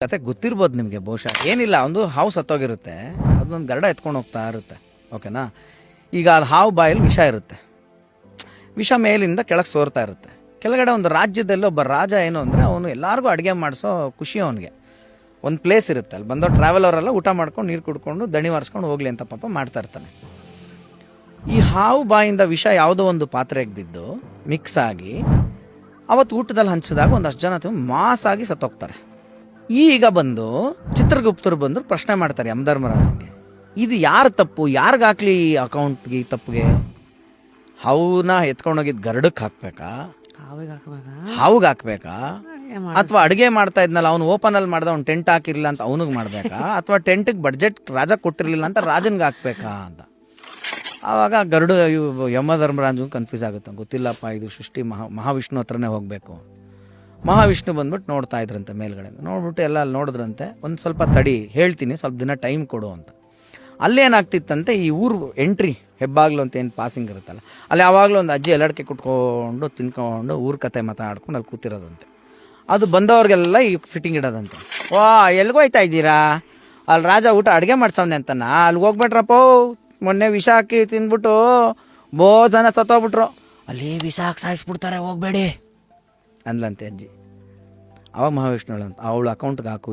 ಕತೆ ಗೊತ್ತಿರ್ಬೋದು ನಿಮಗೆ ಬಹುಶಃ. ಏನಿಲ್ಲ, ಒಂದು ಹಾವು ಸತ್ತೋಗಿರುತ್ತೆ, ಅದೊಂದು ಗರಡ ಎತ್ಕೊಂಡು ಹೋಗ್ತಾ ಇರುತ್ತೆ, ಓಕೆನಾ. ಈಗ ಅದು ಹಾವು ಬಾಯಲ್ಲಿ ವಿಷ ಇರುತ್ತೆ, ವಿಷ ಮೇಲಿಂದ ಕೆಳಗೆ ಸೋರ್ತಾ ಇರುತ್ತೆ. ಕೆಳಗಡೆ ಒಂದು ರಾಜ್ಯದಲ್ಲಿ ಒಬ್ಬ ರಾಜ ಏನು ಅಂದರೆ, ಅವನು ಎಲ್ಲರಿಗೂ ಅಡುಗೆ ಮಾಡಿಸೋ ಖುಷಿ ಅವನಿಗೆ. ಒಂದು ಪ್ಲೇಸ್ ಇರುತ್ತೆ, ಅಲ್ಲಿ ಬಂದೋ ಟ್ರಾವೆಲವರೆಲ್ಲ ಊಟ ಮಾಡ್ಕೊಂಡು ನೀರು ಕುಡ್ಕೊಂಡು ದಣಿ ಮಾರಿಸ್ಕೊಂಡು ಹೋಗ್ಲಿ ಅಂತ ಪಾಪ ಮಾಡ್ತಾ ಇರ್ತಾನೆ. ಈ ಹಾವು ಬಾಯಿಂದ ವಿಷ ಯಾವುದೋ ಒಂದು ಪಾತ್ರೆಗೆ ಬಿದ್ದು ಮಿಕ್ಸ್ ಆಗಿ ಅವತ್ತು ಊಟದಲ್ಲಿ ಹಂಚಿದಾಗ ಒಂದಷ್ಟು ಜನ ಮಾಸಾಗಿ ಸತ್ತೋಗ್ತಾರೆ. ಈಗ ಬಂದು ಚಿತ್ರಗುಪ್ತರು ಬಂದು ಪ್ರಶ್ನೆ ಮಾಡ್ತಾರೆ ಯಮಧರ್ಮರಾಜನಿಗೆ, ಇದು ಯಾರು ತಪ್ಪು, ಯಾರಿಗಾಕ್ಲಿ ಈ ಅಕೌಂಟ್ಗೆ, ಈ ತಪ್ಪಿಗೆ? ಹಾವನ್ನ ಎತ್ಕೊಂಡೋಗಿದ್ದು ಗರಡಕ್ಕೆ ಹಾಕ್ಬೇಕಾ, ಹಾವಿಗೆ ಹಾಕ್ಬೇಕಾ, ಅಥವಾ ಅಡುಗೆ ಮಾಡ್ತಾ ಇದ್ನಲ್ಲ ಅವನು ಓಪನ್ ಅಲ್ಲಿ ಮಾಡ್ದ ಅವ್ನು ಟೆಂಟ್ ಹಾಕಿರ್ಲಿಲ್ಲ ಅಂತ ಅವನಿಗೆ ಮಾಡ್ಬೇಕಾ, ಅಥವಾ ಟೆಂಟಿಗೆ ಬಡ್ಜೆಟ್ ರಾಜ ಕೊಟ್ಟಿರ್ಲಿಲ್ಲ ಅಂತ ರಾಜನ್ಗೆ ಹಾಕ್ಬೇಕಾ ಅಂತ. ಆವಾಗ ಗರುಡ ಯಮಧರ್ಮರಾಜು ಕನ್ಫ್ಯೂಸ್ ಆಗುತ್ತೆ, ಗೊತ್ತಿಲ್ಲಪ್ಪ, ಇದು ಸೃಷ್ಟಿ ಮಹಾವಿಷ್ಣು ಹತ್ರನೇ ಹೋಗಬೇಕು. ಮಹಾವಿಷ್ಣು ಬಂದ್ಬಿಟ್ಟು ನೋಡ್ತಾ ಇದ್ರಂತೆ ಮೇಲ್ಗಡೆ, ನೋಡ್ಬಿಟ್ಟು ಎಲ್ಲ ಅಲ್ಲಿ ನೋಡಿದ್ರಂತೆ, ಒಂದು ಸ್ವಲ್ಪ ತಡಿ ಹೇಳ್ತೀನಿ, ಸ್ವಲ್ಪ ದಿನ ಟೈಮ್ ಕೊಡು ಅಂತ. ಅಲ್ಲೇನಾಗ್ತಿತ್ತಂತೆ, ಈ ಊರು ಎಂಟ್ರಿ ಹೆಬ್ಬಾಗ್ಲು ಅಂತ ಏನು ಪಾಸಿಂಗ್ ಇರುತ್ತಲ್ಲ, ಅಲ್ಲಿ ಯಾವಾಗಲೂ ಒಂದು ಅಜ್ಜಿ ಎಲ್ಲಡಿಕೆ ಕುಟ್ಕೊಂಡು ತಿನ್ಕೊಂಡು ಊರ ಕತೆ ಮಾತಾಡ್ಕೊಂಡು ಅಲ್ಲಿ ಕೂತಿರೋದಂತೆ. ಅದು ಬಂದವ್ರಿಗೆಲ್ಲ ಈ ಫಿಟ್ಟಿಂಗ್ ಇಡೋದಂತೆ. ವಾ, ಎಲ್ಗೋಯ್ತಾ ಇದ್ದೀರಾ, ಅಲ್ಲಿ ರಾಜ ಊಟ ಅಡುಗೆ ಮಾಡ್ಸವ್ನೆ ಅಂತನಾ, ಅಲ್ಲಿಗೆ ಹೋಗ್ಬೇಡ್ರಪ್ಪ, ಮೊನ್ನೆ ವಿಷ ಹಾಕಿ ತಿಂದ್ಬಿಟ್ಟು ಬೋ ಜನ ಸತ್ತೋಗ್ಬಿಟ್ರು, ಅಲ್ಲಿ ವಿಷ ಹಾಕಿ ಸಾಯಿಸ್ಬಿಡ್ತಾರೆ, ಹೋಗ್ಬೇಡಿ ಅಂದ್ಲಂತೆ ಅಜ್ಜಿ. ಅವಾಗ ಮಹಾವಿಷ್ಣು ಅವಳ ಅಕೌಂಟ್ಗೆ ಹಾಕು